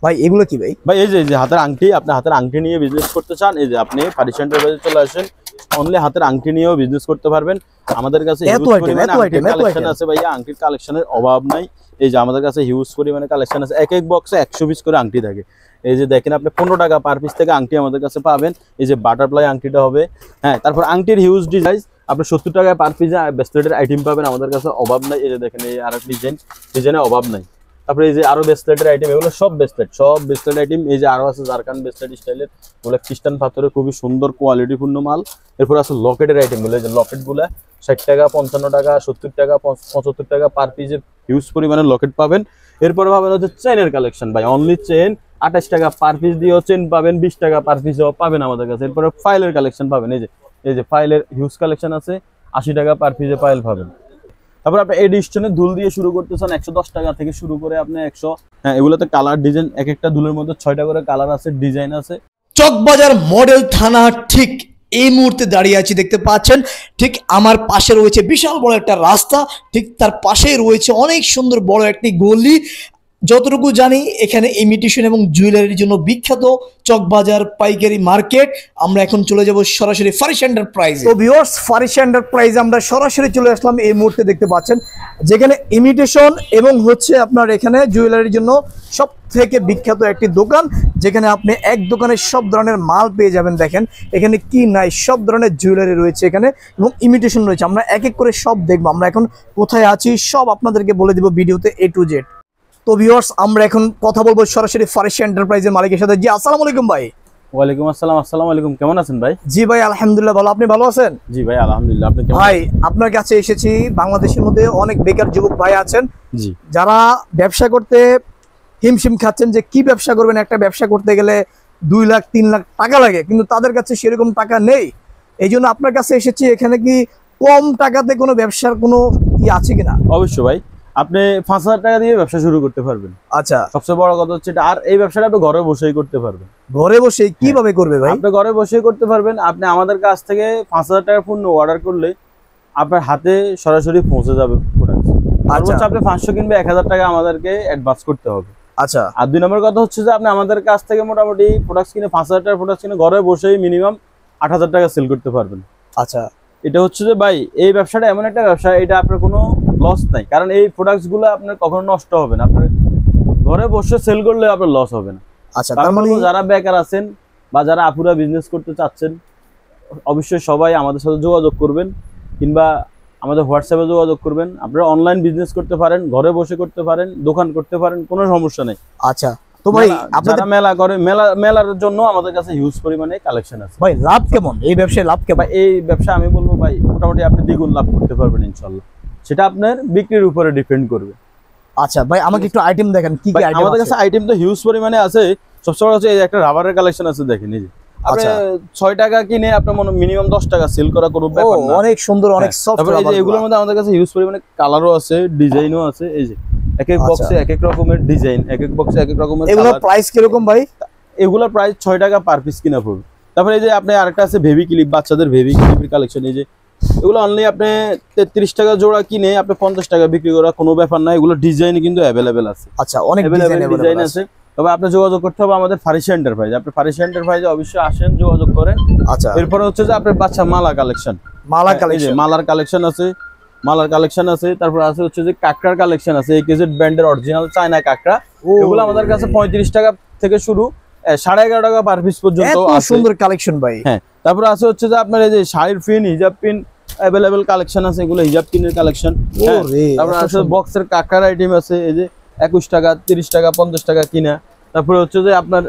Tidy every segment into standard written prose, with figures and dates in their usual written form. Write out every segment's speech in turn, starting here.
ভাই এগুলো কি ভাই? ভাই এই যে হাতের আংটি, আপনি হাতের আংটি নিয়ে বিজনেস করতে চান, এই যে আপনি ফারিস এন্টারপ্রাইজে চলে আসেন, অনলি হাতের আংটি নিয়েও বিজনেস করতে পারবেন। আমাদের কাছে হিউজ পরিমাণে আংটির কালেকশন আছে ভাইয়া, আংটির কালেকশনের অভাব নাই। এই যে আমাদের কাছে হিউজ পরিমাণে কালেকশন আছে, এক এক বক্সে 100 পিস করে আংটি থাকে। এই যে দেখেন আপনি 15 টাকা পার পিস থেকে আংটি আমাদের কাছে পাবেন। এই যে বাটারফ্লাই আংটিটা হবে, হ্যাঁ। তারপর আংটির হিউজ ডিজাইন, আপনি 70 টাকায় পার পিসে ব্রেসলেটের আইটেম পাবেন, আমাদের কাছে অভাব নাই। এই যে দেখেন এই আর ডিজাইনের অভাব নাই। তারপরে এই যে আরো ব্রেসলেটের আইটেম, এগুলো সব ব্রেসলেট আইটেম। এই যে আরো আছে জারকান ব্রেসলেট স্টাইলের, ওগুলো খ্রিস্টান পাথরের খুবই সুন্দর কোয়ালিটিপূর্ণ মাল। এরপর আছে লকেটের আইটেম গুলো, এই যে লকেট গুলা 60 টাকা, 55 টাকা, 70 টাকা, 75 টাকা পার পিসে হিউজ পরিমাণে লকেট পাবেন। এরপরে পাবেন হচ্ছে চেইনের কালেকশন ভাই, অনলি চেইন 28 টাকা পার পিস দিয়েও চেইন পাবেন, 20 টাকা পার পিসেও পাবেন আমাদের কাছে। এরপরে ফাইলের কালেকশন পাবেন, এই যে ফাইলের হিউজ কালেকশন আছে, 80 টাকা পার পিসে ফাইল পাবেন। তারপর আপনি এই ডিস্টনের দুল দিয়ে শুরু করতে চান, 110 টাকা থেকে শুরু করে আপনি 100, হ্যাঁ। এগুলোতে কালার ডিজাইন, এক একটা দুলের মধ্যে 6টা করে কালার আছে, ডিজাইন আছে। চকবাজার মডেল থানা ঠিক এই মুহূর্তে দাঁড়িয়ে আছি, দেখতে পাচ্ছেন। ঠিক আমার পাশে রয়েছে বিশাল বড় একটা রাস্তা, ঠিক তার পাশেই রয়েছে অনেক সুন্দর বড় একটি গলি। যতটুকু জানি এখানে ইমিটেশন এবং জুয়েলারির জন্য বিখ্যাত চকবাজার পাইকারি মার্কেট। আমরা এখন চলে যাব সরাসরি ফারিস এন্টারপ্রাইজ। তো ভিউয়ার্স, ফারিস এন্টারপ্রাইজ আমরা সরাসরি চলে আসলাম এই মুহূর্তে, দেখতে পাচ্ছেন, যেখানে ইমিটেশন এবং হচ্ছে আপনার এখানে জুয়েলারির জন্য সব থেকে বিখ্যাত একটি দোকান, যেখানে আপনি এক দোকানে সব ধরনের মাল পেয়ে যাবেন। দেখেন এখানে কি নাই, সব ধরনের জুয়েলারি রয়েছে এখানে এবং ইমিটেশন রয়েছে। আমরা এক এক করে সব দেখবো, আমরা এখন কোথায় আছি সব আপনাদেরকে বলে দিব ভিডিওতে A to Z। তো ভিউয়ার্স, আমরা এখন কথা বলবো সরাসরি ফারিস এন্টারপ্রাইজের মালিকের সাথে। জি আসসালামু আলাইকুম ভাই। ওয়ালাইকুম আসসালাম। আসসালামু আলাইকুম, কেমন আছেন ভাই? জি ভাই আলহামদুলিল্লাহ ভালো, আপনি ভালো আছেন? জি ভাই আলহামদুলিল্লাহ। আপনি কেমন? ভাই আপনার কাছে এসেছি, বাংলাদেশের মধ্যে অনেক বেকার যুবক ভাই আছেন, জি, যারা ব্যবসা করতে হিমশিম খাচ্ছেন যে কি ব্যবসা করবেন। একটা ব্যবসা করতে গেলে 2 লাখ 3 লাখ টাকা লাগে, কিন্তু তাদের কাছে সেরকম টাকা নেই। এই জন্য আপনার কাছে এসেছি। এখানে কি কম টাকাতে কোনো ব্যবসার কোনো আছে কিনা? অবশ্যই ভাই, আপনি 5,000 টাকা দিয়ে ব্যবসা শুরু করতে পারবেন। আচ্ছা, সবচেয়ে বড় কথা হচ্ছে এটা। আর এই ব্যবসাটা আপনি ঘরে বসেই করতে পারবেন। ঘরে বসে কিভাবে করবে ভাই? আপনি ঘরে বসেই করতে পারবেন। আপনি আমাদের কাছ থেকে 5,000 টাকা পণ্য অর্ডার করলে আপনার হাতে সরাসরি পৌঁছে যাবে প্রোডাক্ট। আচ্ছা, আপনি 500 কিনবে, 1,000 টাকা আমাদেরকে অ্যাডভান্স করতে হবে। আচ্ছা। আর 2 নম্বর কথা হচ্ছে যে আপনি আমাদের কাছ থেকে মোটামুটি প্রোডাক্ট কিনে 5,000 টাকার প্রোডাক্ট কিনে ঘরে বসেই মিনিমাম 8,000 টাকা সেল করতে পারবেন। আচ্ছা, এটা হচ্ছে যে ভাই, এই ব্যবসাটা এমন একটা ব্যবসা, এটা আপনার কোনো লস নাই, কারণ এই প্রোডাক্টসগুলো আপনার কখনো নষ্ট হবে না। আপনার ঘরে বসে সেল করলে আপনার লস হবে না। আচ্ছা, তার মানে যারা বেকার আছেন বা যারা আপুরা বিজনেস করতে চাচ্ছেন, অবশ্যই সবাই আমাদের সাথে যোগাযোগ করবেন, কিংবা আমাদের হোয়াটসঅ্যাপে যোগাযোগ করবেন। আপনারা অনলাইন বিজনেস করতে পারেন, ঘরে বসে করতে পারেন, দোকান করতে পারেন, কোনো সমস্যা নেই। আচ্ছা, তো ভাই আপনারা মেলা করে, মেলার জন্য আমাদের কাছে হিউজ পরিমাণে কালেকশন আছে। ভাই লাভ কেমন এই ব্যবসায়? লাভ কেমন? এই ব্যবসা আমি বলবো ভাই, মোটামুটি আপনি দ্বিগুণ লাভ করতে পারবেন ইনশাল্লাহ। সেটা আপনার বিক্রির উপরে ডিপেন্ড করবে। আচ্ছা ভাই, আমাকে একটু আইটেম দেখেন, কি কি আইটেম আমাদের কাছে আইটেম তো হিউজ পরিমাণে আছে। সবসময় হচ্ছে এই একটা রাবারের কালেকশন আছে, দেখেন এই যে আপনি 6 টাকা কিনে আপনার মিনিমাম 10 টাকা সেল করা কোনো ব্যাপার না। অনেক সুন্দর, অনেক সফট। তারপরে এই যে এগুলোর মধ্যে আমাদের কাছে হিউজ পরিমাণে কালারও আছে, ডিজাইনও আছে। এই যে এক এক বক্সে এক এক রকমের ডিজাইন, এক এক বক্সে এক এক রকমের কালার। এগুলোর প্রাইস কিরকম ভাই? এগুলোর প্রাইস 6 টাকা পার পিস কিনা পড়বে। তারপরে এই যে আপনি আরেকটা আছে বেবি ক্লিপ, বাচ্চাদের বেবি ক্লিপের কালেকশন। এই যে এগুলো অনলি আপনি 33 টাকা জোড়া কিনে আপনি 50 টাকা বিক্রি করা কোনো ব্যাপার না। এগুলো ডিজাইন কিন্তু অ্যাভেলেবেল আছে। আচ্ছা, অনেক ডিজাইন আছে। তবে আপনি যোগাযোগ করতে হবে আমাদের ফারিস এন্টারপ্রাইজ। আপনি ফারিস এন্টারপ্রাইজে অবশ্যই আসেন, যোগাযোগ করেন। আচ্ছা, এরপরে হচ্ছে যে আপনার বাচ্চা মালার কালেকশন আছে। তারপর আছে হচ্ছে যে কাকড়ার কালেকশন আছে, AKZ ব্র্যান্ডের অরিজিনাল চায়না কাকড়া। এগুলো আমাদের কাছে 35 টাকা থেকে শুরু, 11.5 টাকা পার পিস পর্যন্ত আছে। সুন্দর কালেকশন ভাই। হ্যাঁ, তারপর আছে হচ্ছে যে আপনার এই যে শাড়ির পিন, হিজাব পিন অ্যাভেলেবেল কালেকশন আছে। এগুলো হিজাব পিনের কালেকশন। তারপর আছে বক্সের কাকড়ার আইটেম আছে, এই যে 21 টাকা, 30 টাকা, 50 টাকা কিনা। তারপরে হচ্ছে যে আপনার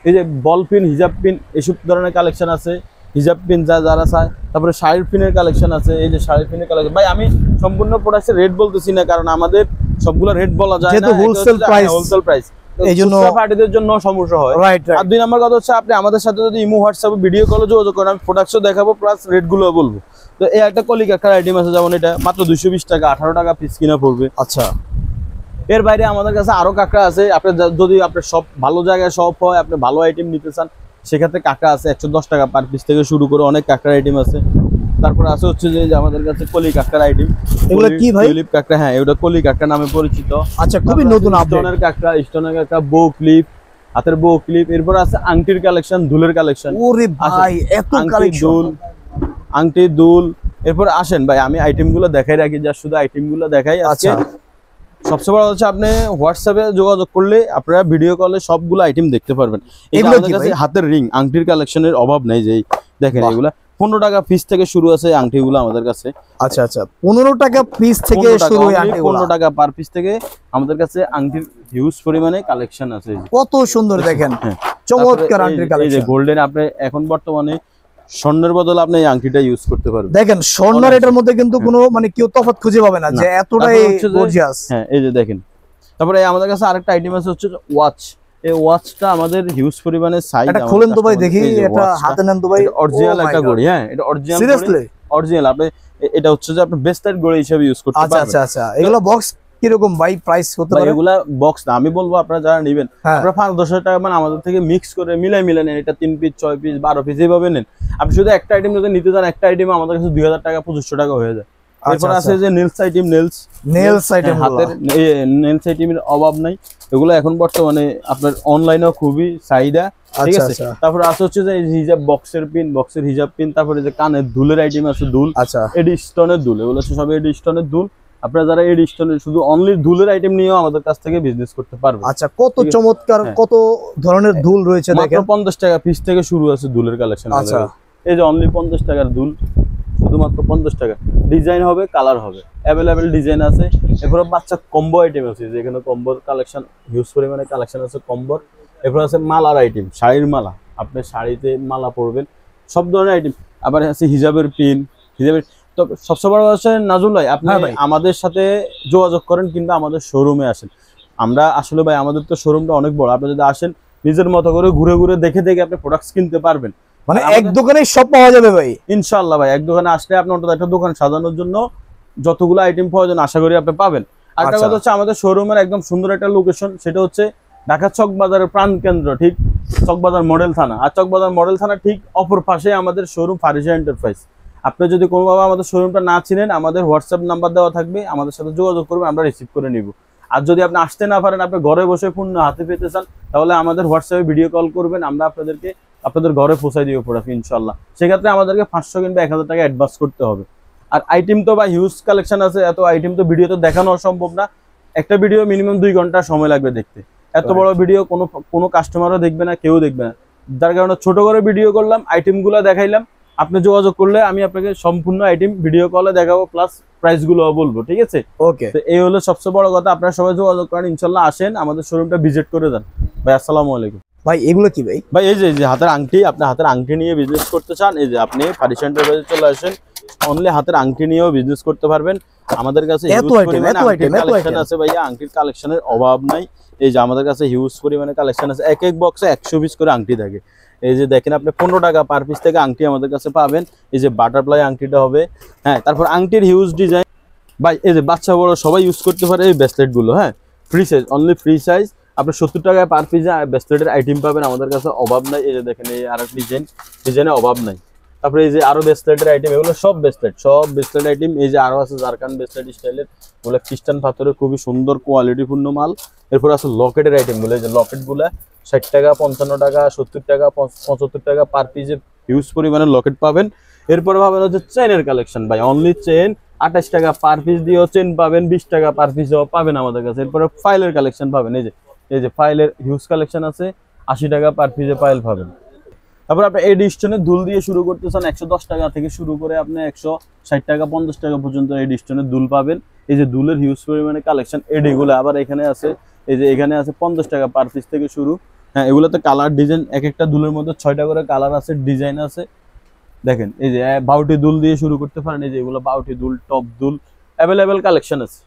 এই যে বল পিন, হিজাব পিন, এসব ধরনের কালেকশন আছে। হিজাব পিন যারা চায়। তারপরে শাড়ির পিনের কালেকশন আছে, এই যে শাড়ির পিনের কালেকশন। ভাই আমি সম্পূর্ণ প্রোডাক্টের রেট বলতেছি না, কারণ আমাদের সবগুলো রেট বলা যায় না, হোলসেল প্রাইস। এইজন্য পার্টিদের জন্য সমস্যা হয়। আর 2 নম্বর কথা হচ্ছে আপনি আমাদের সাথে যদি ইমো, হোয়াটসঅ্যাপে ভিডিও কলে যোগাযোগ করেন, আমি প্রোডাক্টও দেখাবো প্লাস রেটগুলো বলবো। তো এই একটা কলিক একটা আইটেম আছে, যেমন এটা মাত্র 220 টাকা, 18 টাকা পিস কিনা পড়বে। আচ্ছা, এর বাইরে আমাদের কাছে আরো কাঁকড়া আছে। আপনি যদি আপনার সব ভালো জায়গায় সব হয়, আপনি ভালো আইটেম নিতে চান, সেক্ষেত্রে কাঁকড়া আছে 110 টাকা পার পিস থেকে শুরু করে অনেক কাঁকড়া আইটেম আছে। তারপর আছে হচ্ছে যে আমাদের কাছে কলি কাঁকড়ার আইটেম। এগুলো কি ভাই? টিউলিপ কাঁকড়া, হ্যাঁ এটা কলি কাঁকড়া নামে পরিচিত। আচ্ছা, খুবই নতুন আপডেট। স্টোনের কাঁকড়া, বো ক্লিপ, হাতের বউ ক্লিপ, এরপর আছে আংটির কালেকশন, দুলের কালেকশন। ওরে ভাই এত কালেকশন, আংটি দুল। এরপর আসেন ভাই আমি আইটেম গুলো দেখাই রাখি, যা শুধু আইটেম গুলো দেখাই আজকে। সবচেয়ে বড় হচ্ছে আপনি হোয়াটসঅ্যাপে যোগাযোগ করলে আপনারা ভিডিও কলে সবগুলো আইটেম দেখতে পারবেন। আমাদের কাছে হাতের রিং আংটির কালেকশনের অভাব নেই, যে দেখেন এগুলা 15 টাকা পিস থেকে শুরু আছে আংটিগুলো আমাদের কাছে। আচ্ছা আচ্ছা 15 টাকা পিস থেকে শুরু হয় আংটি, 15 টাকা পার পিস থেকে আমাদের কাছে আংটির হিউজ পরিমাণে কালেকশন আছে। কত সুন্দর দেখেন, চমৎকার আংটির কালেকশন। এই যে গোল্ডেন, আপনি এখন বর্তমানে স্বর্ণের বদলে আপনি এই আংটিটা ইউজ করতে পারবেন। দেখেন স্বর্ণের এটার মধ্যে কিন্তু কোনো মানে কেউ তফাৎ খুঁজে পাবে না, যে এতটাই গর্জিয়াস। হ্যাঁ এই যে দেখেন। তারপরে আমাদের কাছে আরেকটা আইটেম আছে হচ্ছে ওয়াচ। এই ওয়াচটা আমাদের হিউজ পরিমাণে সাইজ। এটা খুলেন তো ভাই দেখি, এটা হাতে নেন তো ভাই। অরিজিনাল একটা ঘড়ি, হ্যাঁ এটা অরিজিনাল, সিরিয়াসলি অরিজিনাল। আপনি এটা হচ্ছে যে আপনি বেস্টাইড ঘড়ি হিসেবে ইউজ করতে পারবেন। আচ্ছা আচ্ছা, এগুলো বক্স কিরকম ভাই প্রাইস হতে পারে? এগুলা বক্স না, আমি বলবো আপনারা যারা নেবেন আপনারা 5-10 টাকা মানে আমাদের থেকে মিক্স করে মিলাই নেন। এটা 3 পিস 6 পিস 12 পিস এইভাবে নেন। আপনি শুধু একটা আইটেম যদি নিতে চান, একটা আইটেম আমাদের কাছে 2000 টাকা 2500 টাকা হয়ে যায়। এরপর আছে যে নেলস আইটেম, নেলস আইটেম, হাতের নেলস আইটেমের অভাব নাই। এগুলো এখন বর্তমানে আপনার অনলাইনেও খুবই চাহিদা, ঠিক আছে। তারপর আছে হচ্ছে যে হিজাব বক্সের পিন, বক্সের হিজাব পিন। তারপরে যে কানের দুলের আইটেম আছে, দুল, আচ্ছা এডি স্টোনের দুল, এগুলো হচ্ছে সব এডি স্টোনের দুল। আপনারা যারা এডি স্টোনের শুধু অনলি দুলের আইটেম নিয়েও আমাদের কাছ থেকে বিজনেস করতে পারবেন। আচ্ছা কত চমৎকার, কত ধরনের দুল রয়েছে দেখেন। মাত্র 50 টাকা পিস থেকে শুরু আছে দুলের কালেকশন। আচ্ছা এই যে অনলি 50 টাকার দুল, শুধুমাত্র 50 টাকা। ডিজাইন হবে, কালার হবে, অ্যাভেলেবেল ডিজাইন আছে। এরপর বাচ্চা কম্বো আইটেম আছে, যেখানে কম্বোর কালেকশন হিউজ পরিমাণে কালেকশন আছে কম্বোর। এরপর আছে মালার আইটেম, শাড়ির মালা, আপনি শাড়িতে মালা পরবেন, সব ধরনের আইটেম। আবার আছে হিজাবের পিন, হিজাবের। তো সবচেয়ে বড় হচ্ছে নাজুল ভাই, আপনি আমাদের সাথে যোগাযোগ করেন কিংবা আমাদের শোরুমে আসেন। আমরা আসলে ভাই আমাদের তো শোরুমটা অনেক বড়, আপনি যদি আসেন নিজের মতো করে ঘুরে ঘুরে দেখে দেখে আপনি প্রোডাক্টস কিনতে পারবেন। মানে এক দোকানে সব পাওয়া যাবে ভাই ইনশাআল্লাহ। ভাই এক দোকানে আসলে আপনি অন্তত একটা দোকান সাজানোর জন্য যতগুলো আইটেম প্রয়োজন আশা করি আপনি পাবেন। আরেকটা কথা হচ্ছে আমাদের শোরুমের একদম সুন্দর একটা লোকেশন, সেটা হচ্ছে ঢাকা চকবাজারের প্রাণ কেন্দ্র, ঠিক চকবাজার মডেল থানা। আর চকবাজার মডেল থানা ঠিক অপর পাশে আমাদের শোরুম ফারিসা এন্টারপ্রাইজ। আপনি যদি কোনোভাবে আমাদের শোরুমটা না চিনেন, আমাদের হোয়াটসঅ্যাপ নাম্বার দেওয়া থাকবে, আমাদের সাথে যোগাযোগ করবেন, আমরা রিসিভ করে নিব। আর যদি আপনি আসতে না পারেন, আপনি ঘরে বসে পণ্য হাতে পেতে চান, তাহলে আমাদের হোয়াটসঅ্যাপে ভিডিও কল করবেন, আমরা আপনাদের ঘরে পৌঁছাই দিব প্রোডাক্ট ইনশাল্লাহ। সেক্ষেত্রে আমাদেরকে 500 কিংবা 1000 টাকা অ্যাডভান্স করতে হবে। আর আইটেম তো বা হিউজ কালেকশন আছে, এত আইটেম তো ভিডিওতে দেখানো সম্ভব না। একটা ভিডিও মিনিমাম 2 ঘন্টা সময় লাগবে দেখতে। এত বড় ভিডিও কোনো কাস্টমারও দেখবে না, কেউ দেখবে না। যার কারণে ছোট করে ভিডিও করলাম, আইটেমগুলো দেখাইলাম। আপনি যোগাযোগ করলে আমি আপনাকে সম্পূর্ণ আইটেম ভিডিও কলে দেখাবো, প্লাস প্রাইস গুলো বলবো, ঠিক আছে। ওকে, তো এই হলো সবচেয়ে বড় কথা। আপনারা সবাই যোগাযোগ করেন, ইনশাল্লাহ আসেন, আমাদের শোরুমটা ভিজিট করে যান। ভাই আসসালামু আলাইকুম। ভাই এগুলো কি ভাই? ভাই এই যে হাতের আংটি, আপনি হাতের আংটি নিয়ে বিজনেস করতে চান, এই যে আপনি ফারিসা এন্টারপ্রাইজে চলে আসেন। অনলি হাতের আংটি নিয়েও বিজনেস করতে পারবেন। আমাদের কাছে হিউজ পরিমাণে আংটির কালেকশন আছে ভাইয়া, আংটির কালেকশনের অভাব নাই। এই যে আমাদের কাছে হিউজ পরিমাণে কালেকশন আছে, এক এক বক্সে 100 পিস করে আংটি থাকে। এই যে দেখেন আপনি 15 টাকা পার পিস থেকে আংটি আমাদের কাছে পাবেন। এই যে বাটারফ্লাই আংটিটা হবে, হ্যাঁ। তারপর আংটির হিউজ ডিজাইন ভাই, এই যে বাচ্চা বড় সবাই ইউজ করতে পারে এই ব্রেসলেট গুলো, হ্যাঁ free size, only free size. আপনি 70 টাকায় পার পিস ব্রেসলেটের আইটেম পাবেন, আমাদের কাছে অভাব নাই। এই যে দেখেন এই আর ডিজাইনের অভাব নাই। তারপরে এই যে আরো ব্রেসলেটের আইটেম, এগুলো সব ব্রেসলেট আইটেম। এই যে আরো আছে জারকান ব্রেসলেট স্টাইলের, ওগুলো খ্রিস্টান পাথরের খুবই সুন্দর কোয়ালিটিপূর্ণ মাল। এরপর আছে লকেটের আইটেম গুলো, এই যে লকেট গুলা 60 টাকা 55 টাকা 70 টাকা 75 টাকা পার পিসে হিউজ পরিমাণে লকেট পাবেন। এরপরে পাবেন হচ্ছে চেনের কালেকশন ভাই, অনলি চেন 28 টাকা পার পিস দিয়েও চেন পাবেন, 20 টাকা পার পিস পাবেন আমাদের কাছে। এরপরে ফাইলের কালেকশন পাবেন, এই যে ফাইলের হিউজ কালেকশন আছে, 80 টাকা পার পিসে ফাইল পাবেন। তারপর আপনি এডি স্টোনের দুল দিয়ে শুরু করতে চান, 110 টাকা থেকে শুরু করে আপনি 160 টাকা 50 টাকা পর্যন্ত এডি স্টোনের দুল পাবেন। এই যে দুলের হিউজ পরিমাণে কালেকশন, এডি গুলো আবার এখানে আছে, এই যে এখানে আছে 50 টাকা পার পিস থেকে শুরু। হ্যাঁ এগুলোতে কালার ডিজাইন, এক একটা দুলের মধ্যে 6টা করে কালার আছে, ডিজাইন আছে। দেখেন এই যে বাউটি দুল দিয়ে শুরু করতে পারেন, এই যে এগুলো বাউটি দুল, টপ দুল, অ্যাভেলেবেল কালেকশন আছে।